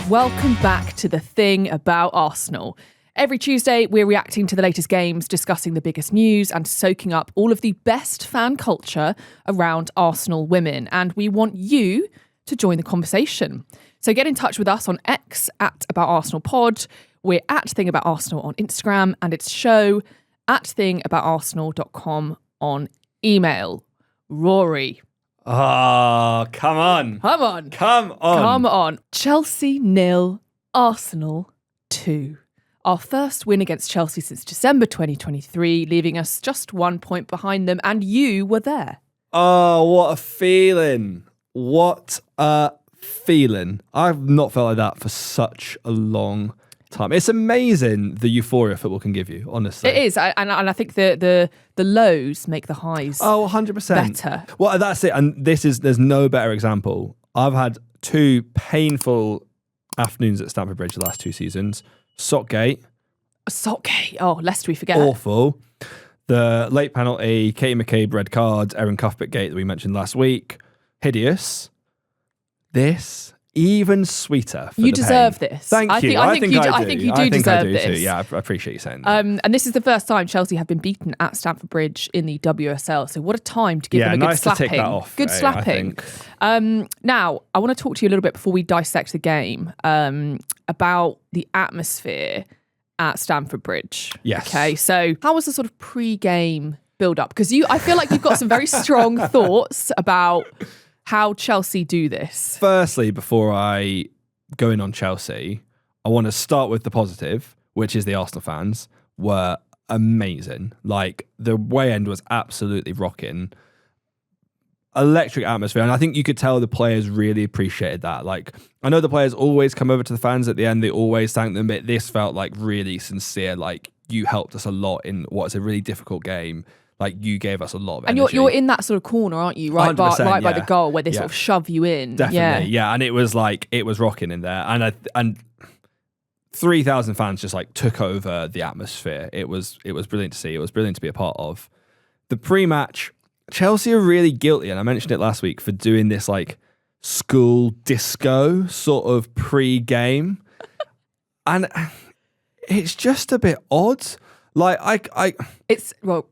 Welcome back to The Thing About Arsenal. Every Tuesday, we're reacting to the latest games, discussing the biggest news and soaking up all of the best fan culture around Arsenal women. And we want you to join the conversation. So get in touch with us on X at About Arsenal Pod. We're at Thing About Arsenal on Instagram, and it's show at thingaboutarsenal.com on email. Rory. Oh, come on. Come on. Come on. Come on. Chelsea 0, Arsenal 2. Our first win against Chelsea since December 2023, leaving us just 1 point behind them, and you were there. Oh, what a feeling. What a feeling. I've not felt like that for such a long time. It's amazing the euphoria football can give you, honestly. It is, and I think the lows make the highs 100%. better. Well, that's it. And there's no better example. I've had 2 painful afternoons at Stamford Bridge the last 2 seasons. Sockgate. Oh, lest we forget. Awful. The late penalty, Katie McCabe red card, Erin Cuthbert gate that we mentioned last week. Hideous. This, even sweeter. For you the deserve pain. this. Thank you. I think you do deserve this. Too. Yeah, I appreciate you saying that. And this is the first time Chelsea have been beaten at Stamford Bridge in the WSL. So what a time to give them a good nice slapping. To tick that off, good slapping. Now, I want to talk to you a little bit before we dissect the game about the atmosphere at Stamford Bridge. Yes. Okay, so how was the sort of pre-game build-up? Because I feel like you've got some very strong thoughts about how Chelsea do this. Firstly, before I go in on Chelsea, I want to start with the positive, which is the Arsenal fans were amazing. Like, the away end was absolutely rocking. Electric atmosphere. And I think you could tell the players really appreciated that. Like, I know the players always come over to the fans at the end. They always thank them, but this felt like really sincere. Like, you helped us a lot in what's a really difficult game. Like, you gave us a lot of energy. And you're in that sort of corner, aren't you? Right by the goal where they sort of shove you in. Definitely, yeah. And it was rocking in there. And 3,000 fans just like took over the atmosphere. It was brilliant to see. It was brilliant to be a part of. The pre-match, Chelsea are really guilty, and I mentioned it last week, for doing this like school disco sort of pre-game. And it's just a bit odd. Like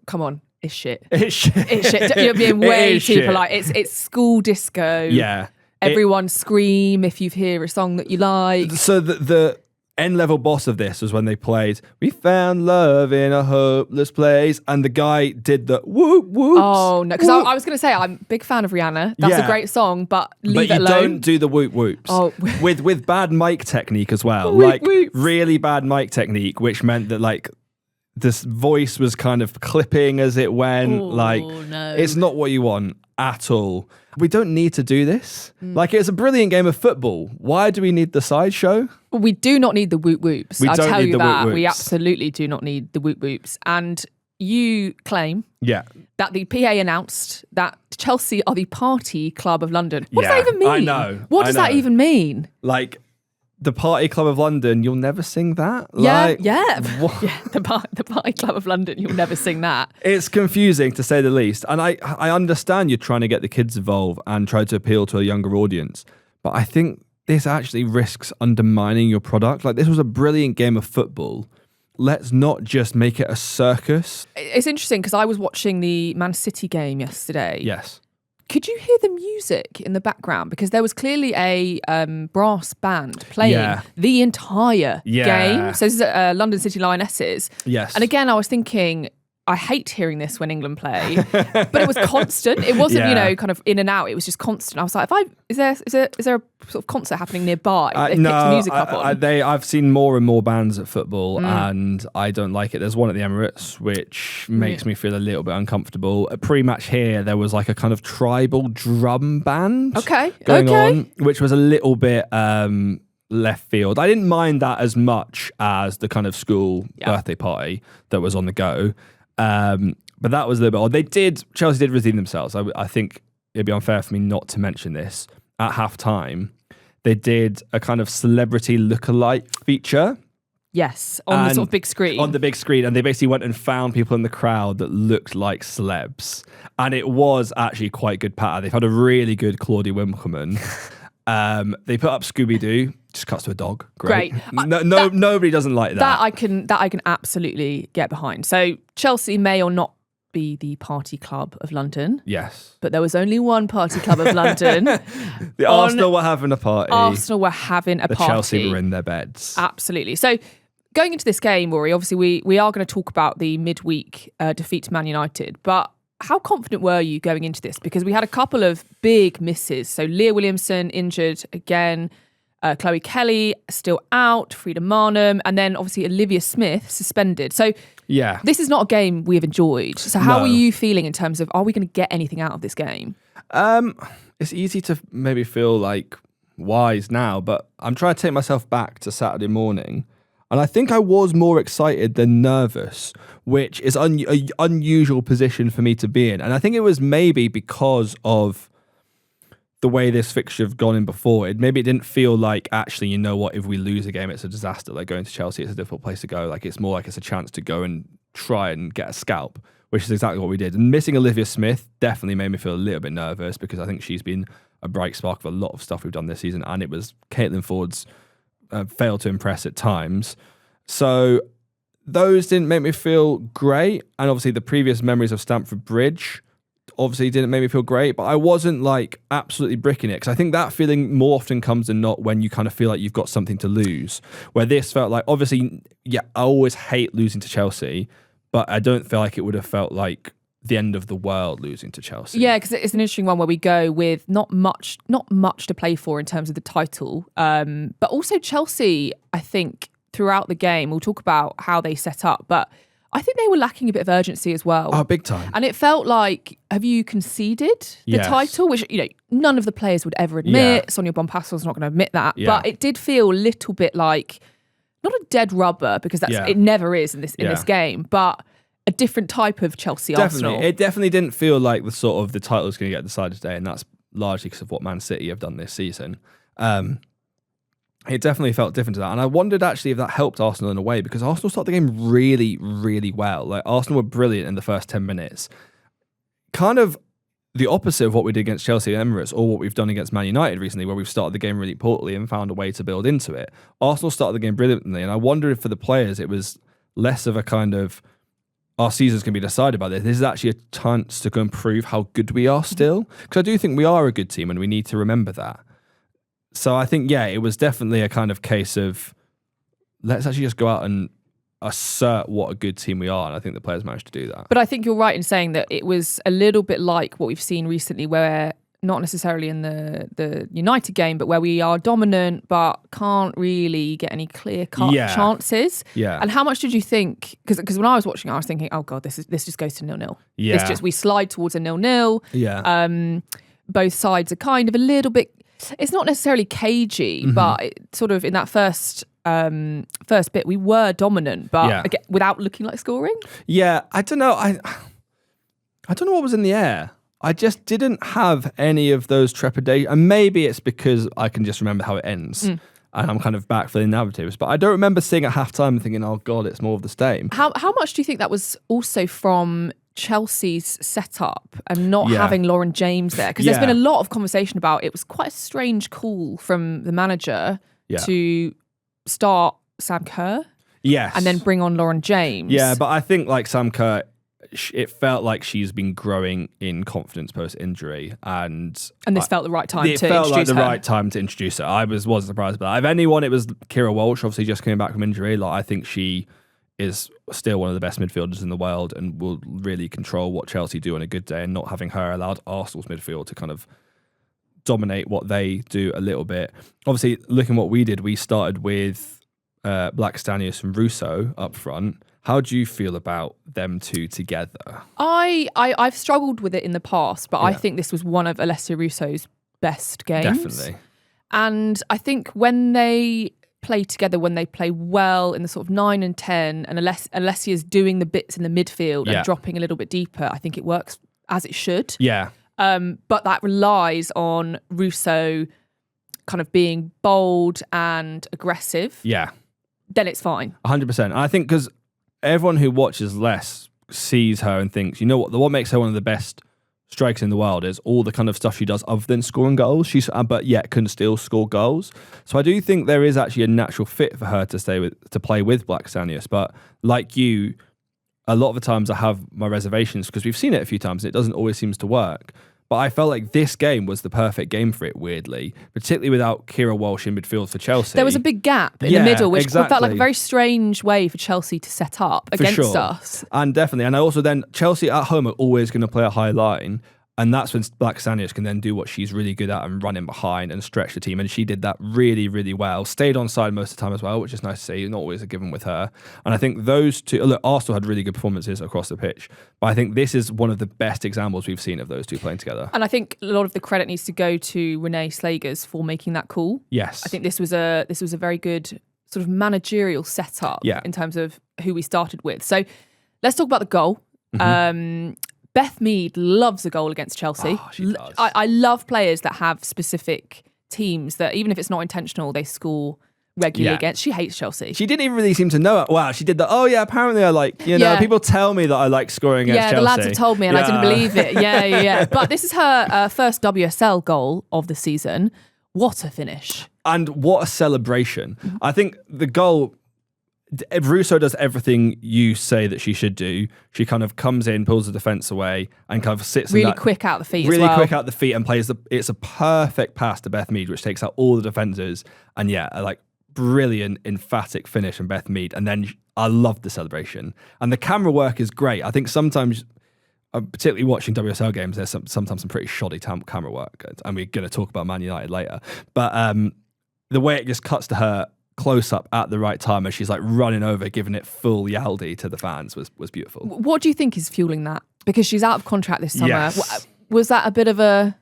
come on. It's shit. It's shit. It's shit. You're being way too polite. It's school disco. Yeah. Everyone scream if you hear a song that you like. So the end-level boss of this was when they played "We Found Love in a Hopeless Place," and the guy did the whoop whoops. Oh no, because I was going to say I'm a big fan of Rihanna. That's a great song, but leave it alone. But you don't do the whoop whoops. Oh. with bad mic technique as well. Whoop like whoops. Really bad mic technique, which meant that like this voice was kind of clipping as it went. No. It's not what you want at all. We don't need to do this. Like, it's a brilliant game of football. Why do we need the sideshow? We do not need the whoop whoops. We I'll don't tell need you the that. whoop whoops. We absolutely do not need the whoop whoops. And you claim that the PA announced that Chelsea are the party club of London. What does that even mean? I know. What does that even mean? Like, the Party Club of London, you'll never sing that? Yeah. What? The Party Club of London, you'll never sing that. It's confusing, to say the least. And I understand you're trying to get the kids involved and try to appeal to a younger audience. But I think this actually risks undermining your product. Like, this was a brilliant game of football. Let's not just make it a circus. It's interesting because I was watching the Man City game yesterday. Yes. Could you hear the music in the background? Because there was clearly a brass band playing the entire game. So this is London City Lionesses. Yes. And again, I was thinking, I hate hearing this when England play, but it was constant. It wasn't, kind of in and out. It was just constant. I was like, is there a sort of concert happening nearby? They picked the music up on. I've seen more and more bands at football, and I don't like it. There's one at the Emirates, which makes me feel a little bit uncomfortable. At pre-match here, there was like a kind of tribal drum band going on, which was a little bit left field. I didn't mind that as much as the kind of school birthday party that was on the go. But that was a little bit odd. Chelsea did redeem themselves. I think it'd be unfair for me not to mention this. At halftime, they did a kind of celebrity lookalike feature. Yes, on the sort of big screen. On the big screen, and they basically went and found people in the crowd that looked like celebs. And it was actually quite good patter. They've had a really good Claudia Winkleman. They put up Scooby-Doo. just cuts to a dog. Great. Great. Nobody doesn't like that. That I can absolutely get behind. So Chelsea may or not be the party club of London. Yes. But there was only one party club of London. Arsenal were having a party. Arsenal were having a party. Chelsea were in their beds. Absolutely. So going into this game, Rory, obviously we are going to talk about the midweek defeat to Man United, but how confident were you going into this? Because we had a couple of big misses. So Leah Williamson injured again, Chloe Kelly still out, Frida Marnham, and then obviously Olivia Smith suspended. So yeah, this is not a game we have enjoyed. So how are you feeling in terms of, are we going to get anything out of this game? It's easy to maybe feel like wise now, but I'm trying to take myself back to Saturday morning. And I think I was more excited than nervous, which is an unusual position for me to be in. And I think it was maybe because of the way this fixture have gone in before. Maybe it didn't feel like, actually, you know what, if we lose a game, it's a disaster. Like going to Chelsea, it's a difficult place to go. Like it's more like it's a chance to go and try and get a scalp, which is exactly what we did. And missing Olivia Smith definitely made me feel a little bit nervous because I think she's been a bright spark of a lot of stuff we've done this season. And it was Caitlin Ford's failed to impress at times. So those didn't make me feel great. And obviously the previous memories of Stamford Bridge obviously didn't make me feel great, but I wasn't like absolutely bricking it because I think that feeling more often comes than not when you kind of feel like you've got something to lose, where this felt like, obviously, yeah, I always hate losing to Chelsea, but I don't feel like it would have felt like the end of the world losing to Chelsea. Yeah, because it's an interesting one where we go with not much to play for in terms of the title, but also Chelsea, I think, throughout the game, we'll talk about how they set up, but I think they were lacking a bit of urgency as well. Oh, big time. And it felt like, have you conceded the title? Which, you know, none of the players would ever admit. Sonia Bonpassel's not going to admit that. Yeah. But it did feel a little bit like, not a dead rubber, because it never is in this game, but a different type of Chelsea Arsenal. It definitely didn't feel like the title is going to get decided today, and that's largely because of what Man City have done this season. It definitely felt different to that. And I wondered actually if that helped Arsenal in a way, because Arsenal started the game really, really well. Like Arsenal were brilliant in the first 10 minutes. Kind of the opposite of what we did against Chelsea and Emirates, or what we've done against Man United recently, where we've started the game really poorly and found a way to build into it. Arsenal started the game brilliantly. And I wonder if for the players, it was less of a kind of, our season's going to be decided by this. This is actually a chance to go and prove how good we are still. Because I do think we are a good team and we need to remember that. So I think, it was definitely a kind of case of, let's actually just go out and assert what a good team we are. And I think the players managed to do that. But I think you're right in saying that it was a little bit like what we've seen recently, where not necessarily in the United game, but where we are dominant but can't really get any clear-cut chances. Yeah. And how much did you think, because when I was watching it, I was thinking, oh God, this just goes to 0-0. Yeah. We slide towards a 0-0. Yeah. Both sides are kind of a little bit, it's not necessarily cagey, but it, sort of in that first bit, we were dominant, but again, without looking like scoring. Yeah, I don't know. I don't know what was in the air. I just didn't have any of those trepidation. And maybe it's because I can just remember how it ends. And I'm kind of back for the narratives. But I don't remember seeing at halftime and thinking, oh God, it's more of the same. How much do you think that was also from Chelsea's setup and not having Lauren James there? Because there's been a lot of conversation about it was quite a strange call from the manager to start Sam Kerr. Yes. And then bring on Lauren James. Yeah, but I think like Sam Kerr, it felt like she's been growing in confidence post-injury. And this felt the right time to introduce her. It felt like the right time to introduce her. I wasn't surprised by that. If anyone, it was Kira Walsh, obviously just coming back from injury. Like I think she is still one of the best midfielders in the world and will really control what Chelsea do on a good day, and not having her allowed Arsenal's midfield to kind of dominate what they do a little bit. Obviously, looking what we did, we started with Black Stanius and Russo up front. How do you feel about them two together? I've struggled with it in the past, but I think this was one of Alessia Russo's best games. Definitely. And I think when they play together, when they play well in the sort of 9 and 10, and Alessia's doing the bits in the midfield and dropping a little bit deeper, I think it works as it should. Yeah. But that relies on Russo kind of being bold and aggressive. Yeah. Then it's fine. 100%. I think because everyone who watches Les sees her and thinks, you know what makes her one of the best strikes in the world is all the kind of stuff she does other than scoring goals. She's but yet can still score goals. So I do think there is actually a natural fit for her to play with Black Stanius. But like you, a lot of the times I have my reservations because we've seen it a few times and it doesn't always seem to work. But I felt like this game was the perfect game for it, weirdly, particularly without Kira Walsh in midfield for Chelsea. There was a big gap in the middle, which felt like a very strange way for Chelsea to set up against us. And definitely. And I also then, Chelsea at home are always going to play a high line. And that's when Black Stanius can then do what she's really good at and run in behind and stretch the team. And she did that really, really well. Stayed on side most of the time as well, which is nice to see. Not always a given with her. And I think those two... Look, Arsenal had really good performances across the pitch. But I think this is one of the best examples we've seen of those two playing together. And I think a lot of the credit needs to go to Renee Slagers for making that call. Yes. I think this was a very good sort of managerial setup in terms of who we started with. So let's talk about the goal. Mm-hmm. Beth Mead loves a goal against Chelsea. Oh, she does. I love players that have specific teams that even if it's not intentional, they score regularly against. She hates Chelsea. She didn't even really seem to know it. Wow, she did that. Oh yeah, apparently I like, people tell me that I like scoring against Chelsea. Yeah, the lads have told me and I didn't believe it. Yeah. But this is her first WSL goal of the season. What a finish. And what a celebration. Mm-hmm. I think the goal... Russo does everything you say that she should do. She kind of comes in, pulls the defence away, and kind of sits really quick out the feet. Really quick out the feet, and plays it's a perfect pass to Beth Mead, which takes out all the defenders. And a brilliant, emphatic finish from Beth Mead. And then I love the celebration, and the camera work is great. I think sometimes, particularly watching WSL games, there's sometimes some pretty shoddy camera work, and we're going to talk about Man United later. But the way it just cuts to her close up at the right time as she's like running over, giving it full yaldi to the fans was beautiful. What do you think is fueling that? Because she's out of contract this summer. Yes. Was that a bit of a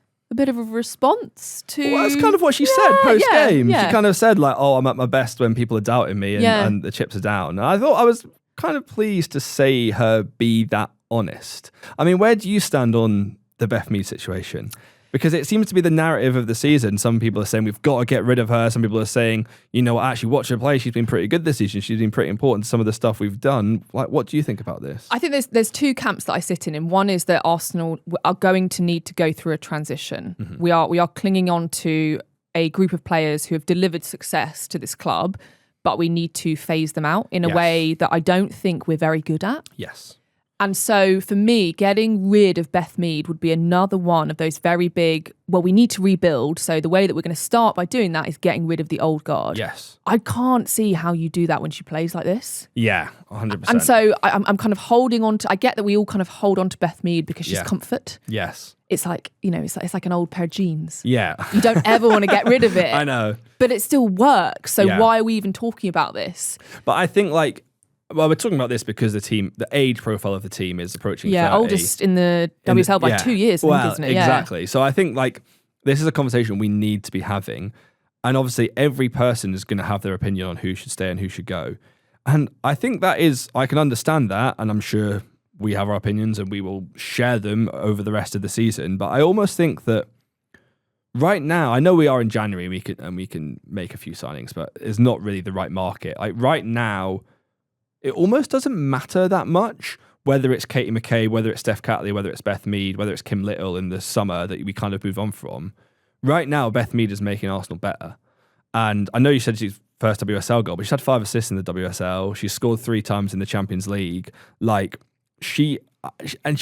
response to? Well, that's kind of what she said post game. She kind of said like, "Oh, I'm at my best when people are doubting me and the chips are down." And I thought I was kind of pleased to see her be that honest. I mean, where do you stand on the Beth Mead situation? Because it seems to be the narrative of the season. Some people are saying we've got to get rid of her. Some people are saying, actually watch her play. She's been pretty good this season. She's been pretty important to some of the stuff we've done. Like, what do you think about this? I think there's two camps that I sit in. And one is that Arsenal are going to need to go through a transition. Mm-hmm. We are clinging on to a group of players who have delivered success to this club, but we need to phase them out in a way that I don't think we're very good at. Yes. And so for me, getting rid of Beth Mead would be another one of those very big, we need to rebuild. So the way that we're going to start by doing that is getting rid of the old guard. Yes. I can't see how you do that when she plays like this. Yeah, 100%. And so I'm kind of holding on to, I get that we all kind of hold on to Beth Mead because she's comfort. Yes. It's like, it's like an old pair of jeans. Yeah. You don't ever want to get rid of it. I know. But it still works. So why are we even talking about this? But I think we're talking about this because the age profile of the team is approaching 30. Oldest in the WSL by 2 years, I think, isn't it? Exactly. So I think this is a conversation we need to be having. And obviously every person is going to have their opinion on who should stay and who should go. And I think I can understand that. And I'm sure we have our opinions and we will share them over the rest of the season. But I almost think that right now, I know we are in January and we can make a few signings, but it's not really the right market. Right now, it almost doesn't matter that much whether it's Katie McKay, whether it's Steph Catley, whether it's Beth Mead, whether it's Kim Little in the summer that we kind of move on from. Right now, Beth Mead is making Arsenal better. And I know you said she's first WSL goal, but she's had 5 assists in the WSL. She's scored 3 times in the Champions League. She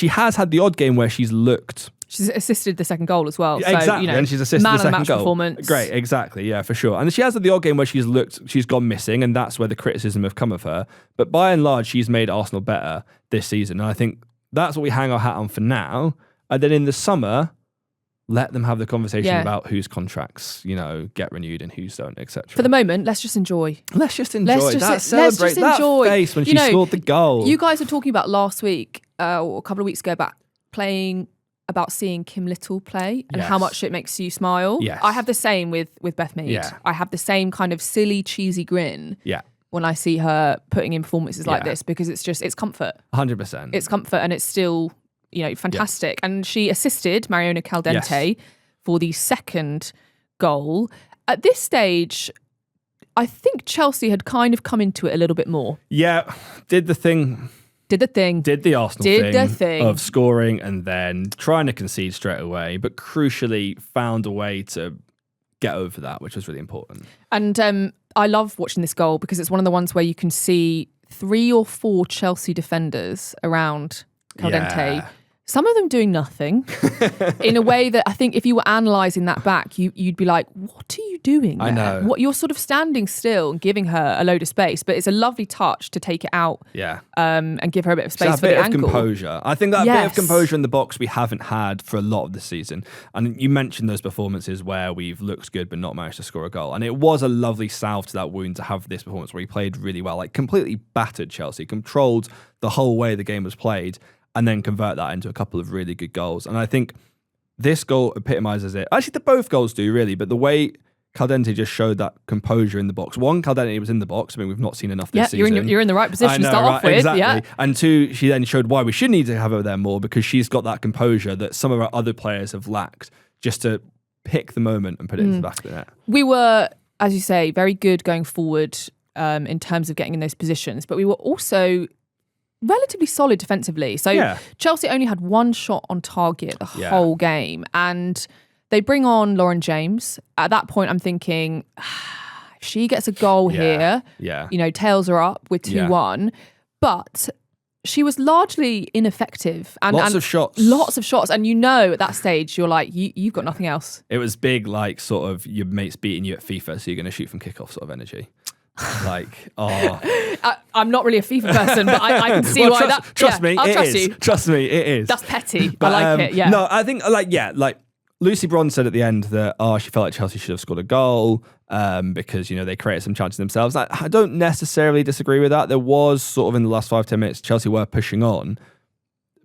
has had the odd game where she's looked... She's assisted the second goal as well. Yeah, exactly, and she's assisted the second goal. Performance. Great, exactly, yeah, for sure. And she has had the odd game where she's gone missing, and that's where the criticism have come of her. But by and large, she's made Arsenal better this season. And I think that's what we hang our hat on for now. And then in the summer, let them have the conversation about whose contracts, get renewed and whose don't, etc. For the moment, let's just enjoy. Let's just enjoy. Celebrate that face when she scored the goal. You guys were talking about last week, or a couple of weeks ago, about seeing Kim Little play and how much it makes you smile. Yes. I have the same with Beth Mead. Yeah. I have the same kind of silly, cheesy grin when I see her putting in performances like this because it's comfort. 100%. It's comfort and it's still, fantastic. Yeah. And she assisted Mariona Caldenty for the second goal. At this stage, I think Chelsea had kind of come into it a little bit more. Yeah, did the thing Did the thing. Did the Arsenal Did the thing of scoring and then trying to concede straight away, but crucially found a way to get over that, which was really important. And I love watching this goal because it's one of the ones where you can see 3 or 4 Chelsea defenders around Caldenty. Yeah. Some of them doing nothing in a way that I think if you were analysing that back, you'd be like, what are you doing there? I know. What, you're sort of standing still and giving her a load of space, but it's a lovely touch to take it out and give her a bit of space for the ankle. A bit of composure. I think that bit of composure in the box we haven't had for a lot of the season. And you mentioned those performances where we've looked good but not managed to score a goal. And it was a lovely salve to that wound to have this performance where he played really well, like completely battered Chelsea, controlled the whole way the game was played, and then convert that into a couple of really good goals. And I think this goal epitomises it. Actually, both goals do, really, but the way Caldenty just showed that composure in the box. 1, Caldenty was in the box. I mean, we've not seen enough this season. You're in the right position to start off with. Exactly. Yeah. And 2, she then showed why we should need to have her there more, because she's got that composure that some of our other players have lacked, just to pick the moment and put it into the back of the net. We were, as you say, very good going forward in terms of getting in those positions, but we were also relatively solid defensively. So Chelsea only had 1 shot on target the whole game, and they bring on Lauren James. At that point, I'm thinking, if she gets a goal here, tails are up with 2-1. But she was largely ineffective. And lots of shots. And at that stage, you're like, you've got nothing else. It was big, like sort of your mates beating you at FIFA, so you're going to shoot from kickoff sort of energy. I'm not really a FIFA person, but I can see why that. Trust me, I'll trust is. you. Trust me, it is. That's petty. But, I like it. Yeah. No, I think Lucy Bronze said at the end that she felt like Chelsea should have scored a goal because they created some chances themselves. I don't necessarily disagree with that. There was sort of in the last 5-10 minutes Chelsea were pushing on,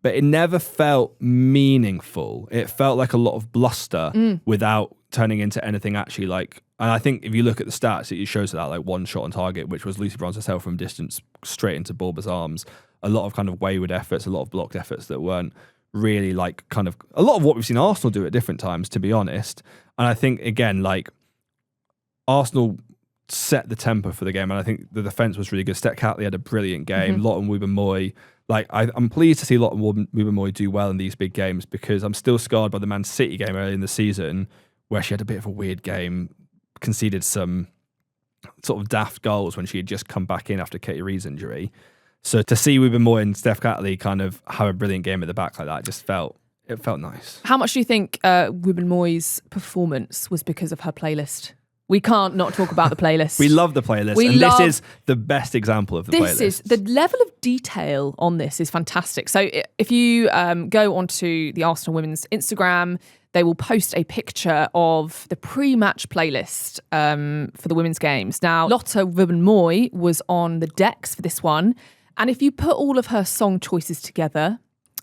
but it never felt meaningful. It felt like a lot of bluster without turning into anything actually like. And I think if you look at the stats, it shows that like 1 shot on target, which was Lucy Bronze herself from distance straight into Borba's arms. A lot of kind of wayward efforts, a lot of blocked efforts that weren't really like kind of a lot of what we've seen Arsenal do at different times, to be honest. And I think again, like Arsenal set the tempo for the game, and I think the defense was really good. Steph Catley had a brilliant game. Lotte Wubben-Moy. Like I'm pleased to see Lotte Wubben-Moy do well in these big games, because I'm still scarred by the Man City game early in the season where she had a bit of a weird game, conceded some sort of daft goals when she had just come back in after Katie Reed's injury. So to see Wuben-Moy and Steph Catley kind of have a brilliant game at the back like that, just felt nice. How much do you think Wuben-Moy's performance was because of her playlist? We can't not talk about the playlist. We love the playlist. This is the best example of the playlist. The level of detail on this is fantastic. So if you go onto the Arsenal Women's Instagram, they will post a picture of the pre-match playlist for the women's games. Now, Lotte Wubben-Moy was on the decks for this one. And if you put all of her song choices together,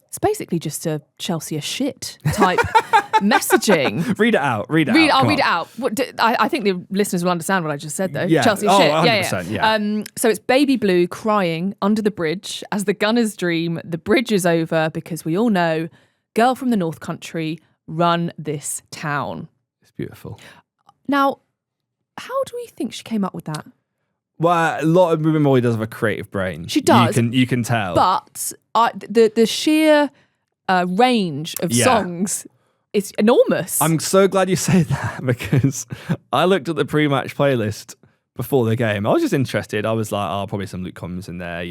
it's basically just a Chelsea a shit type messaging. Read it out. I'll read it out. I think the listeners will understand what I just said, though. Yeah. Chelsea shit. 100%, yeah. So it's Baby Blue crying under the bridge as the Gunners dream the bridge is over, because we all know, girl from the North Country, run this town. It's beautiful. Now, how do we think she came up with that? Well, a lot of Wuben-Moy does have a creative brain. She does. You can tell. But the sheer range of songs is enormous. I'm so glad you say that, because I looked at the pre-match playlist before the game. I was just interested. I was like, probably some Luke Combs in there,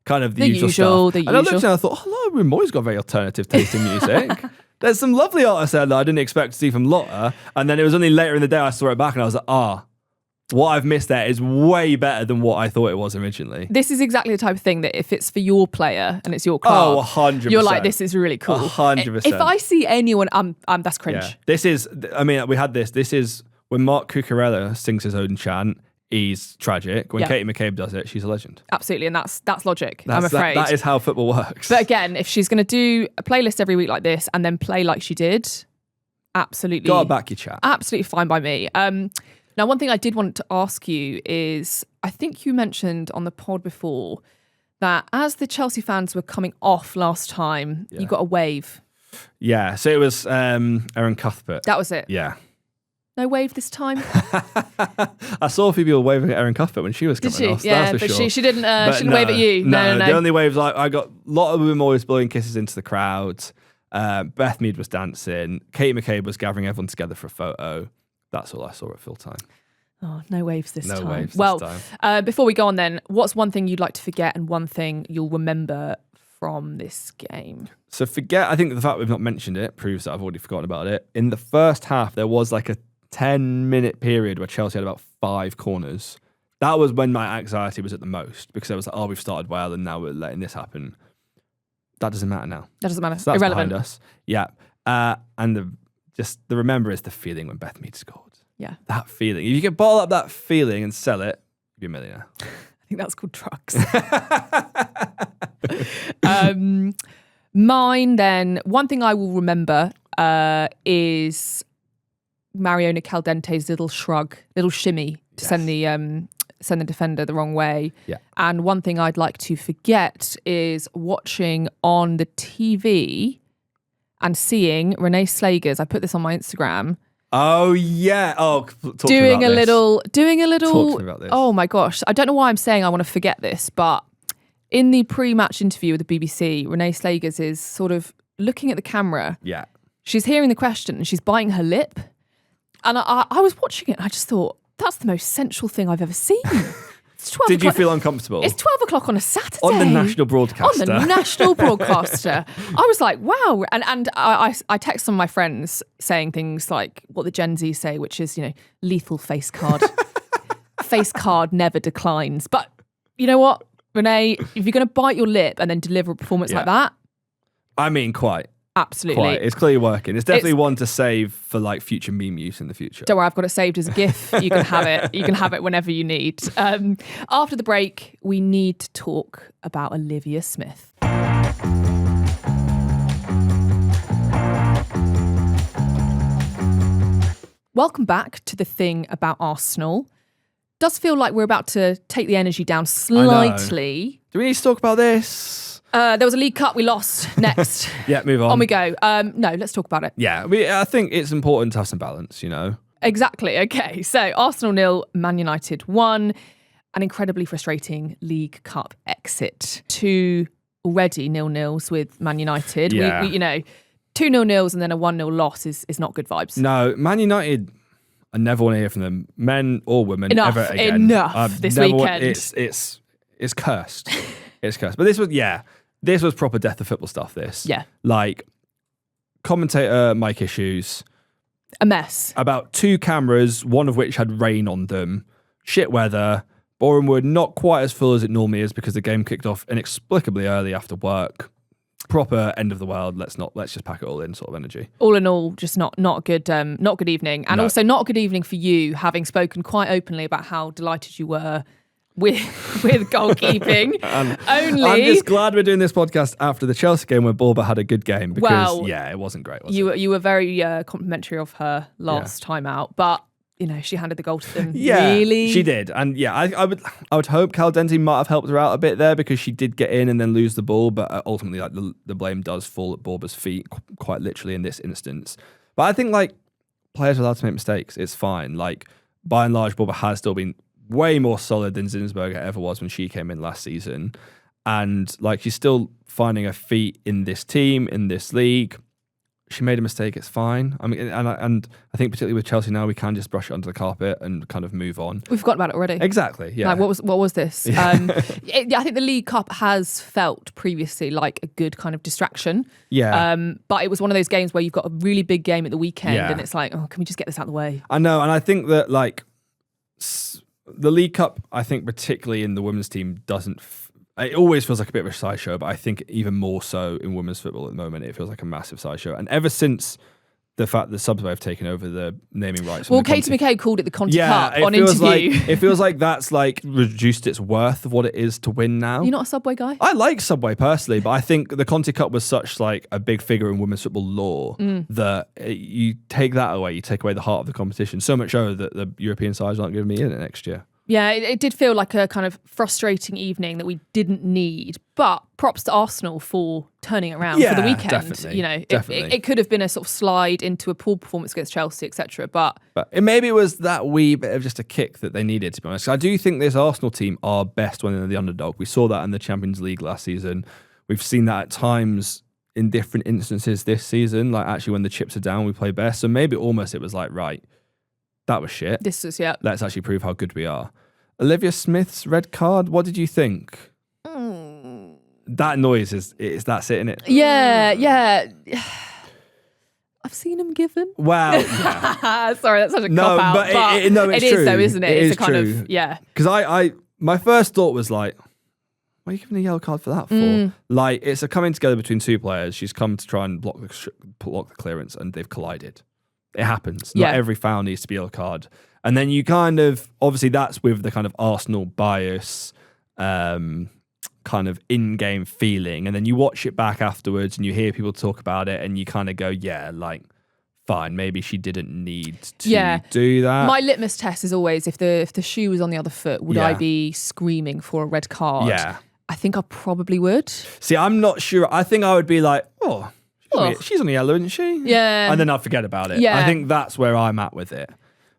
kind of the usual stuff. And I looked and I thought, Wuben-Moy's got a very alternative taste in music. There's some lovely artists there that I didn't expect to see from Lotte. And then it was only later in the day I saw it back and I was like, what I've missed there is way better than what I thought it was originally. This is exactly the type of thing that if it's for your player and it's your club, 100%. You're like, this is really cool. 100%. If I see anyone, that's cringe. Yeah. This is, we had this. This is when Mark Cucurella sings his own chant. He's tragic. When Katie McCabe does it, she's a legend. Absolutely, and that's logic, I'm afraid. That is how football works. But again, if she's going to do a playlist every week like this and then play like she did, absolutely. Gotta back your chat. Absolutely fine by me. Now, one thing I did want to ask you is, I think you mentioned on the pod before that as the Chelsea fans were coming off last time, you got a wave. Yeah, so it was Erin Cuthbert. That was it. Yeah. No wave this time. I saw a few people waving at Erin Cuthbert when she was coming off. Yeah, that's for but sure. she didn't wave at you. No. The only waves I got, Lotte Wubben-Moy was blowing kisses into the crowd. Beth Mead was dancing. Katie McCabe was gathering everyone together for a photo. That's all I saw at full time. Oh, no waves this time. No waves well, this time. Before we go on then, what's one thing you'd like to forget and one thing you'll remember from this game? So I think the fact we've not mentioned it proves that I've already forgotten about it. In the first half, there was like a 10-minute period where Chelsea had about 5 corners. That was when my anxiety was at the most, because I was like, oh, we've started well and now we're letting this happen. That doesn't matter now. That doesn't matter. So that's irrelevant. behind us. Yeah. And the remember is the feeling when Beth Mead scored. Yeah. That feeling. If you could bottle up that feeling and sell it, you'd be a millionaire. I think that's called drugs. Mine then, one thing I will remember is Mariona Caldenty's little shrug, little shimmy to send the defender the wrong way. Yeah. And one thing I'd like to forget is watching on the TV and seeing Renee Slagers. I put this on my Instagram. Oh yeah. Oh, doing a little. Talk to me about this. Oh my gosh! I don't know why I'm saying I want to forget this, but in the pre-match interview with the BBC, Renee Slagers is sort of looking at the camera. Yeah. She's hearing the question and she's biting her lip. And I was watching it and I just thought, that's the most sensual thing I've ever seen. It's 12 Did you o'clock. feel uncomfortable? It's 12 o'clock on a Saturday. On the national broadcaster. On the national broadcaster. I was like, wow. And I text some of my friends saying things like what the Gen Z say, which is, lethal face card. Face card never declines. But you know what, Renee, if you're going to bite your lip and then deliver a performance like that. I mean, quite. Absolutely. Quite. It's clearly working. It's definitely one to save for like future meme use in the future. Don't worry, I've got it saved as a GIF. You can have it. You can have it whenever you need. After the break, we need to talk about Olivia Smith. Welcome back to the thing about Arsenal. Does feel like we're about to take the energy down slightly. Do we need to talk about this? There was a League Cup we lost. Next. Yeah, move on. On we go. No, let's talk about it. Yeah, I think it's important to have some balance, Exactly. Okay. So Arsenal 0, Man United 1. An incredibly frustrating League Cup exit. 2 already 0-0s with Man United. Yeah. We 2 0-0s and then a 1-0 loss is not good vibes. No, Man United, I never want to hear from them, men or women, Enough, ever again. Enough this weekend. It's cursed. It's cursed. But this was proper death of football stuff, this. Yeah. Like, commentator mic issues. A mess. About 2 cameras, one of which had rain on them. Shit weather. Boreham Wood not quite as full as it normally is because the game kicked off inexplicably early after work. Proper end of the world. Let's just pack it all in sort of energy. All in all, just not good evening. And also not a good evening for you, having spoken quite openly about how delighted you were with goalkeeping. I'm just glad we're doing this podcast after the Chelsea game where Borba had a good game because it wasn't great. You were very complimentary of her last time out, but she handed the goal to them. Yeah, really, she did, and I would hope Caldenty might have helped her out a bit there because she did get in and then lose the ball, but ultimately the blame does fall at Borba's feet quite literally in this instance. But I think players are allowed to make mistakes. It's fine. By and large, Borba has still been way more solid than Zinsberger ever was when she came in last season. And she's still finding her feet in this team, in this league. She made a mistake, it's fine. I mean, and I think particularly with Chelsea now, we can just brush it under the carpet and kind of move on. We've forgotten about it already. Exactly, yeah. What was this? I think the League Cup has felt previously like a good kind of distraction. Yeah. But it was one of those games where you've got a really big game at the weekend and it's like, oh, can we just get this out of the way? I know, and I think that the League Cup, I think particularly in the women's team, it always feels like a bit of a sideshow, but I think even more so in women's football at the moment, it feels like a massive sideshow. And ever since the fact that Subway have taken over the naming rights. Well, Katie McCabe called it the Conti Cup on interview. It feels like that's reduced its worth of what it is to win now. You're not a Subway guy? I like Subway personally, but I think the Conti Cup was such a big figure in women's football lore that you take that away, you take away the heart of the competition. So much so that the European sides aren't going to be in it next year. Yeah, it did feel like a kind of frustrating evening that we didn't need. But props to Arsenal for turning it around for the weekend. Definitely, It could have been a sort of slide into a poor performance against Chelsea, etc. But maybe it was that wee bit of just a kick that they needed, to be honest. I do think this Arsenal team are best when they're the underdog. We saw that in the Champions League last season. We've seen that at times in different instances this season. Like, actually, when the chips are down, we play best. So maybe almost it was like, right, that was shit. This is, Let's actually prove how good we are. Olivia Smith's red card, what did you think? That noise that's it, isn't it? Yeah. I've seen him given. Well, sorry, that's such a cop-out. But it's it true. Is though, isn't it? It's a kind of, Because my first thought was like, what are you giving a yellow card for that for? Like, it's a coming together between two players. She's come to try and block the clearance, and they've collided. It happens. Not every foul needs to be a yellow card. And then you kind of, obviously that's with the kind of Arsenal bias, kind of in-game feeling. And then you watch it back afterwards and you hear people talk about it and you kind of go, yeah, like, fine, maybe she didn't need to do that. My litmus test is always, if the shoe was on the other foot, would I be screaming for a red card? Yeah. I think I probably would. See, I'm not sure. I think I would be like, she's on the yellow, isn't she? Yeah. And then I'll forget about it. Yeah. I think that's where I'm at with it.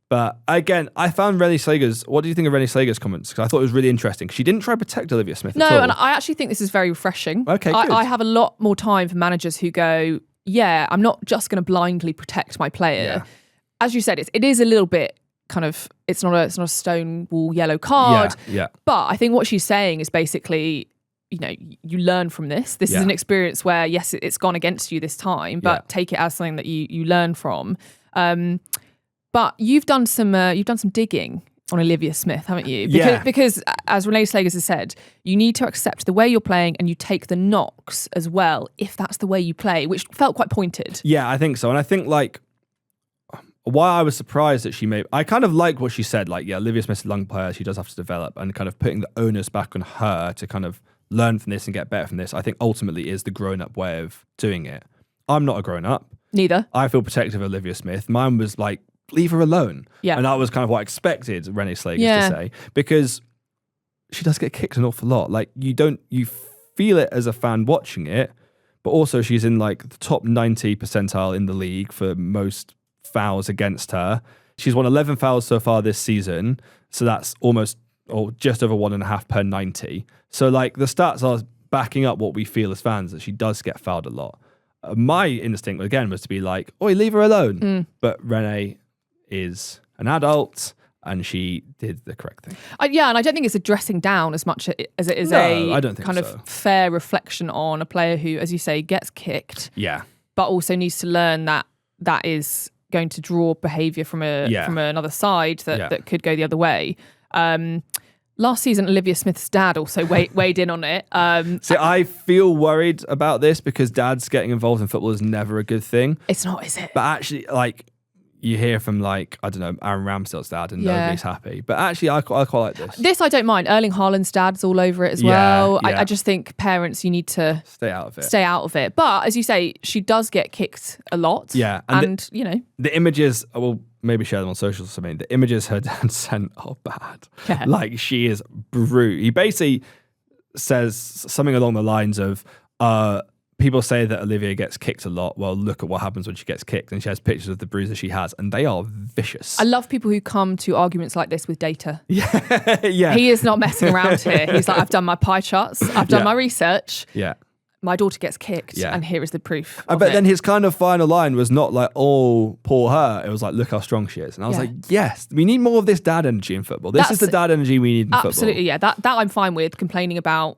But again, I found Renée Slager's, what do you think of Renée Slager's comments? Because I thought it was really interesting. She didn't try to protect Olivia Smith at all. No, and I actually think this is very refreshing. Okay, good. I have a lot more time for managers who go, I'm not just going to blindly protect my player. Yeah. As you said, it is a little bit kind of, it's not a stone wall yellow card. Yeah. But I think what she's saying is basically, you learn from this. This is an experience where, yes, it's gone against you this time, but take it as something that you learn from. But you've done some digging on Olivia Smith, haven't you? Because as Renée Slager has said, you need to accept the way you're playing and you take the knocks as well, if that's the way you play, which felt quite pointed. Yeah, I think so. And I think, like, why I was surprised that I kind of like what she said. Like, Olivia Smith's a young player. She does have to develop, and kind of putting the onus back on her to kind of learn from this and get better from this, I think ultimately is the grown-up way of doing it. I'm not a grown-up. Neither. I feel protective of Olivia Smith. Mine was like, leave her alone. Yeah. And that was kind of what I expected Renée Slager to say, because she does get kicked an awful lot. Like, you feel it as a fan watching it, but also she's in like the top 90 percentile in the league for most fouls against her. She's won 11 fouls so far this season. So that's almost, or just over 1.5 per 90. So like the stats are backing up what we feel as fans, that she does get fouled a lot. My instinct again was to be like, oi, leave her alone. But Renée is an adult and she did the correct thing. And I don't think it's a dressing down as much as it is I don't think kind of fair reflection on a player who, as you say, gets kicked. Yeah. But also needs to learn that is going to draw behaviour from another side that could go the other way. Last season, Olivia Smith's dad also weighed in on it. See, I feel worried about this because dads getting involved in football is never a good thing. It's not, is it? But actually, like, you hear from, like, I don't know, Aaron Ramsdale's dad and nobody's happy. But actually, I quite like this. This I don't mind. Erling Haaland's dad's all over it as well. I just think parents, you need to stay out of it. But as you say, she does get kicked a lot. Yeah. And the images, we'll maybe share them on socials or something. The images her dad sent are bad. Yeah. Like, she is brute. He basically says something along the lines of, people say that Olivia gets kicked a lot. Well, look at what happens when she gets kicked. And she has pictures of the bruises she has, and they are vicious. I love people who come to arguments like this with data. Yeah. He is not messing around here. He's like, I've done my pie charts. I've done my research. Yeah. My daughter gets kicked, and here is the proof. But then his kind of final line was not like, oh, poor her. It was like, look how strong she is. And I was like, yes, we need more of this dad energy in football. This is the dad energy we need in football. Absolutely, yeah. That I'm fine with. Complaining about,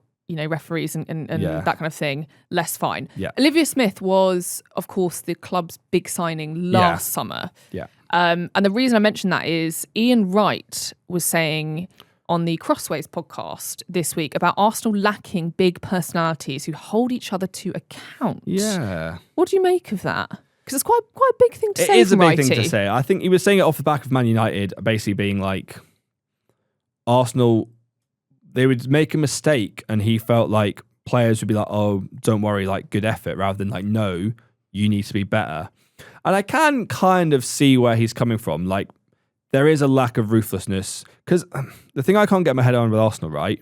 referees and that kind of thing, less fine. Yeah. Olivia Smith was, of course, the club's big signing last summer. Yeah. And the reason I mentioned that is Ian Wright was saying on the Crossways podcast this week about Arsenal lacking big personalities who hold each other to account. Yeah. What do you make of that? Because it's quite a big thing to say. It is a big Wrighty. thing to say. I think he was saying it off the back of Man United, basically being like, Arsenal, they would make a mistake and he felt like players would be like, oh, don't worry, like, good effort, rather than like, no, you need to be better. And I can kind of see where he's coming from. Like, there is a lack of ruthlessness. Because the thing I can't get my head on with Arsenal, right?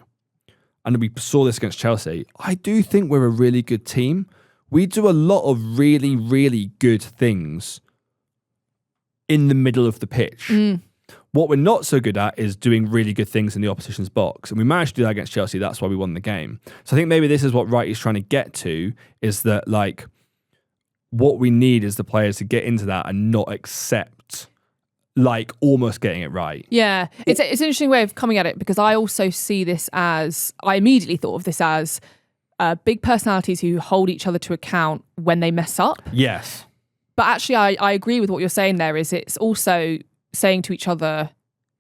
And we saw this against Chelsea. I do think we're a really good team. We do a lot of really, really good things in the middle of the pitch. What we're not so good at is doing really good things in the opposition's box. And we managed to do that against Chelsea. That's why we won the game. So I think maybe this is what Wright is trying to get to, is that like what we need is the players to get into that and not accept like almost getting it right. Yeah. It's an interesting way of coming at it, because I also see this as, I immediately thought of this as big personalities who hold each other to account when they mess up. Yes. But actually, I agree with what you're saying there, is it's also saying to each other,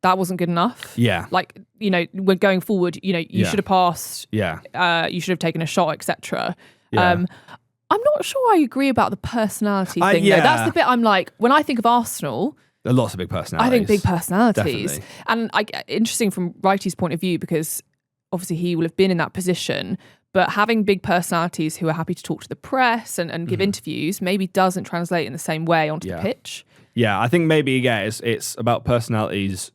that wasn't good enough. Yeah. Like, when going forward, you should have passed. Yeah. You should have taken a shot, etc. Yeah. I'm not sure I agree about the personality thing. yeah. Though. That's the bit I'm like, when I think of Arsenal, There are lots of big personalities. I think big personalities. Definitely. And interesting from Wrighty's point of view, because obviously he will have been in that position, but having big personalities who are happy to talk to the press and give interviews maybe doesn't translate in the same way onto the pitch. Yeah, I think maybe, it's about personalities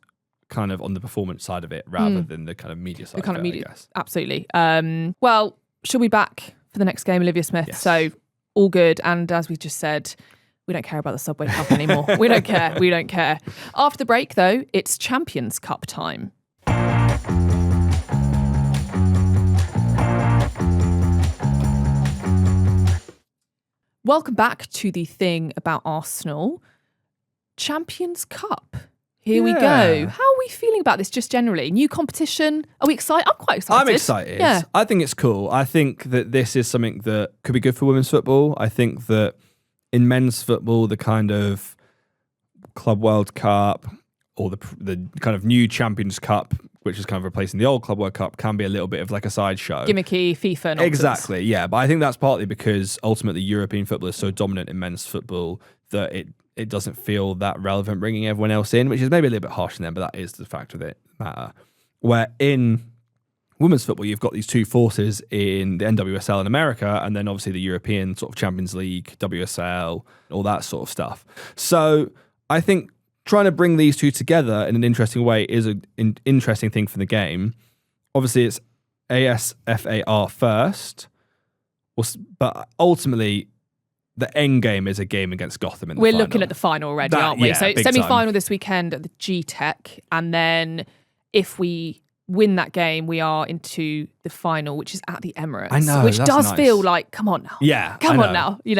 kind of on the performance side of it rather than the kind of media side of it, I guess. Absolutely. Well, she'll be back for the next game, Olivia Smith. Yes. So all good. And as we just said, we don't care about the Subway Cup anymore. We don't care. We don't care. After the break, though, it's Champions Cup time. Welcome back to the thing about Arsenal. Champions Cup. Here we go. How are we feeling about this just generally? New competition? Are we excited? I'm quite excited. I'm excited. Yeah. I think it's cool. I think that this is something that could be good for women's football. I think that in men's football, the kind of Club World Cup or the kind of new Champions Cup, which is kind of replacing the old Club World Cup, can be a little bit of like a sideshow. Gimmicky FIFA nonsense. Exactly, yeah. But I think that's partly because ultimately European football is so dominant in men's football that it doesn't feel that relevant bringing everyone else in, which is maybe a little bit harsh in them, but that is the fact of it matter. Where in women's football, you've got these two forces in the NWSL in America, and then obviously the European sort of Champions League, WSL, all that sort of stuff. So I think trying to bring these two together in an interesting way is an interesting thing for the game. Obviously, it's ASFAR first, but ultimately, the end game is a game against Gotham in the final. We're looking at the final already, aren't we? Yeah, so semi-final this weekend at the G-Tech, and then if we win that game, we are into the final, which is at the Emirates. I know, which that's does nice. feel like, come on now. Yeah, come on now. You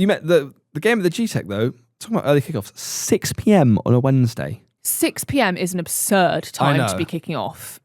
met the game at the G-Tech though. Talking about early kickoffs, 6 p.m. on a Wednesday. 6 p.m. is an absurd time to be kicking off.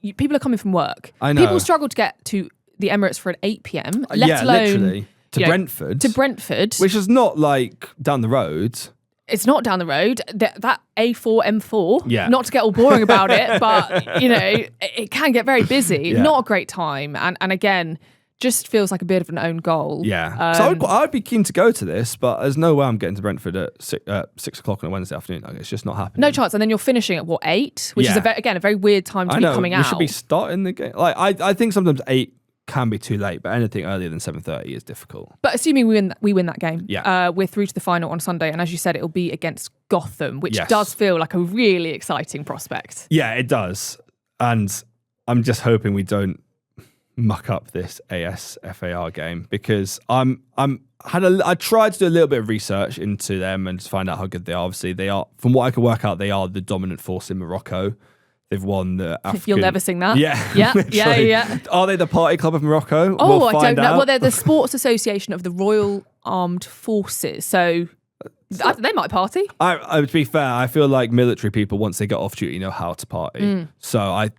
People are coming from work. I know. People struggle to get to the Emirates for an 8 p.m. Let alone literally to Brentford. To Brentford, which is not like down the road. It's not down the road. That A4, M4. Yeah. Not to get all boring about it, but it can get very busy. Yeah. Not a great time, and again, just feels like a bit of an own goal. Yeah. So I'd be keen to go to this, but there's no way I'm getting to Brentford at 6 o'clock on a Wednesday afternoon. Like, it's just not happening. No chance. And then you're finishing at 8, which is a very weird time to be coming out. We should be starting the game. Like I think sometimes 8 can be too late, but anything earlier than 7:30 is difficult. But assuming we win that game, yeah. We're through to the final on Sunday, and as you said, it'll be against Gotham, which Yes. does feel like a really exciting prospect. Yeah, it does, and I'm just hoping we don't muck up this ASFAR game, because I tried to do a little bit of research into them and to find out how good they are. Obviously, they are, from what I can work out, they are the dominant force in Morocco. They've won the African... You'll never sing that. Yeah. Yeah. Are they the party club of Morocco? Oh, we'll I don't know. out. Well, they're the Sports Association of the Royal Armed Forces, so they might party. To be fair, I feel like military people, once they get off duty, know how to party. So I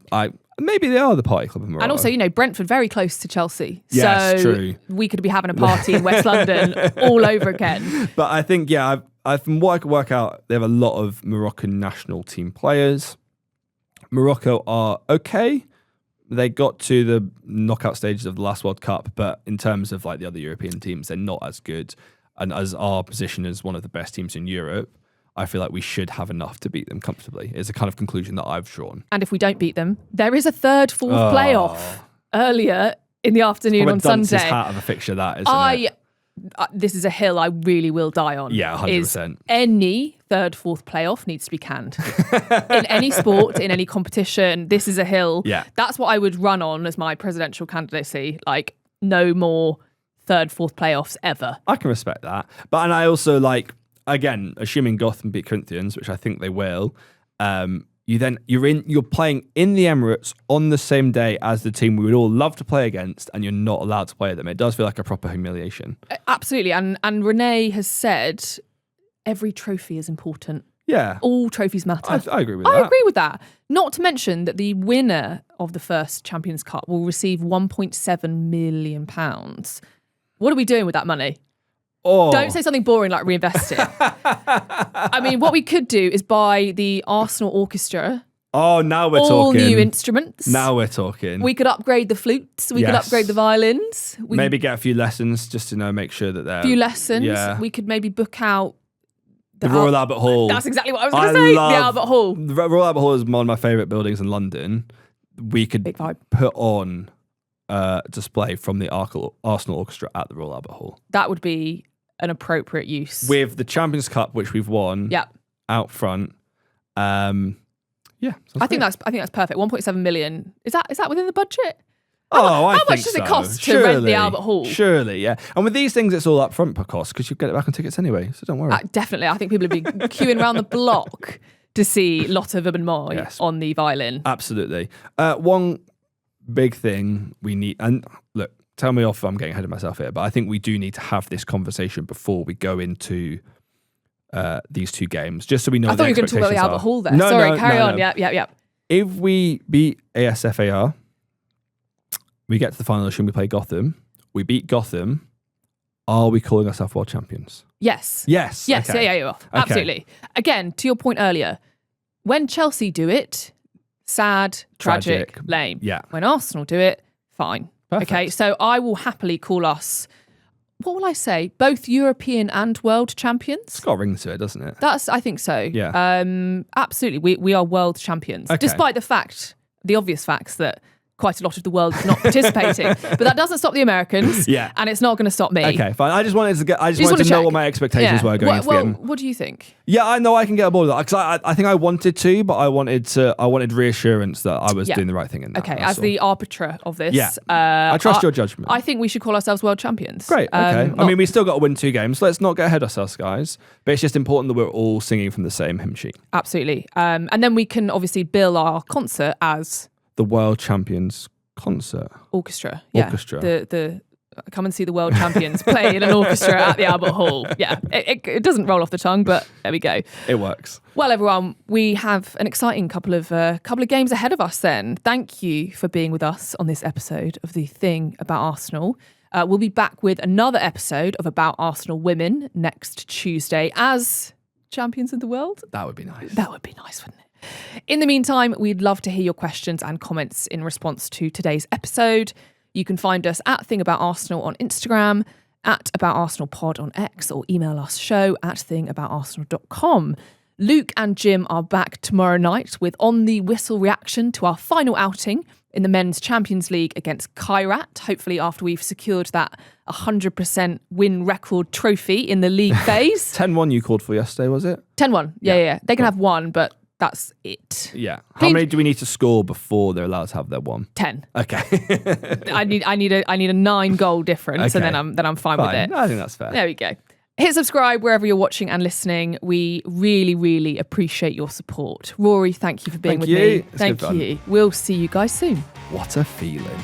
maybe they are the party club of Morocco. And also, Brentford, very close to Chelsea. Yes, so true. We could be having a party in West London all over again. But I think, from what I can work out, they have a lot of Moroccan national team players. Morocco are okay. They got to the knockout stages of the last World Cup, but in terms of like the other European teams, they're not as good. And as our position as one of the best teams in Europe, I feel like we should have enough to beat them comfortably. Is a kind of conclusion that I've drawn. And if we don't beat them, there is a third, fourth playoff earlier in the afternoon on Sunday. Hat of a fixture, that isn't it? this is a hill I really will die on. Yeah, 100%. Any third, fourth playoff needs to be canned. In any sport, in any competition, this is a hill. Yeah. That's what I would run on as my presidential candidacy. Like, no more third, fourth playoffs ever. I can respect that. And I also again, assuming Gotham beat Corinthians, which I think they will, you're playing in the Emirates on the same day as the team we would all love to play against, and you're not allowed to play them. It does feel like a proper humiliation. Absolutely. And Renee has said every trophy is important. Yeah. All trophies matter. I agree with that. I agree with that. Not to mention that the winner of the first Champions Cup will receive £1.7 million. What are we doing with that money? Oh. Don't say something boring like reinvest it. I mean, what we could do is buy the Arsenal Orchestra. Oh, now we're all talking. All new instruments. Now we're talking. We could upgrade the flutes. We could upgrade the violins. Maybe get a few lessons just to make sure that they're... A few lessons. Yeah. We could maybe book out... The Royal Albert Hall. That's exactly what I was going to say. The Albert Hall. The Royal Albert Hall is one of my favourite buildings in London. We could put on display from the Arsenal Orchestra at the Royal Albert Hall. That would be an appropriate use. With the Champions Cup, which we've won, out front. I think that's perfect. 1.7 million. Is that within the budget? How much does it cost to rent the Albert Hall? Surely, yeah. And with these things, it's all up front per cost because you get it back on tickets anyway, so don't worry. Definitely. I think people would be queuing around the block to see Lotte Wubben-Moy on the violin. Absolutely. One big thing we need, and look, tell me off if I'm getting ahead of myself here, but I think we do need to have this conversation before we go into these two games, just so we know. I thought you were going to talk about the Albert Hall there. No, sorry, carry on. Yeah. If we beat ASFAR, we get to the final, assume we play Gotham. We beat Gotham. Are we calling ourselves world champions? Yes. Okay. Yeah, you are. Absolutely. Again, to your point earlier, when Chelsea do it, sad, tragic, lame. Yeah. When Arsenal do it, fine. Perfect. Okay, so I will happily call us, what will I say, both European and world champions? It's got a ring to it, doesn't it? I think so. Yeah. Absolutely. We are world champions, despite the obvious facts that quite a lot of the world is not participating. But that doesn't stop the Americans. Yeah. And it's not going to stop me. Okay, fine. I just wanted to know what my expectations were going into the game. What do you think? Yeah, I know I can get aboard with that because I think I wanted to, but I wanted reassurance that I was doing the right thing in that. Okay, as the arbiter of this, I trust your judgment. I think we should call ourselves world champions. Great. Okay. I mean, we still got to win 2 games. Let's not get ahead of ourselves, guys. But it's just important that we're all singing from the same hymn sheet. Absolutely. And then we can obviously bill our concert as the World Champions Concert Orchestra. The come and see the world champions play in an orchestra at the Albert Hall. Yeah, it doesn't roll off the tongue, but there we go. It works. Well, everyone, we have an exciting couple of games ahead of us then. Thank you for being with us on this episode of The Thing About Arsenal. We'll be back with another episode of About Arsenal Women next Tuesday as champions of the world. That would be nice. That would be nice, wouldn't it? In the meantime, we'd love to hear your questions and comments in response to today's episode. You can find us at Thing About Arsenal on Instagram, at About Arsenal Pod on X, or email us show@thingaboutarsenal.com. Luke and Jim are back tomorrow night with On the Whistle reaction to our final outing in the Men's Champions League against Kairat, hopefully after we've secured that 100% win record trophy in the league phase. 10-1 you called for yesterday, was it? 10-1, yeah. They can have one, but that's it. Yeah. How many do we need to score before they're allowed to have their one? 10. Okay. I need a 9-goal difference, and then I'm fine with it. I think that's fair. There we go. Hit subscribe wherever you're watching and listening. We really, really appreciate your support. Rory, thank you for being with me. Thank you. We'll see you guys soon. What a feeling.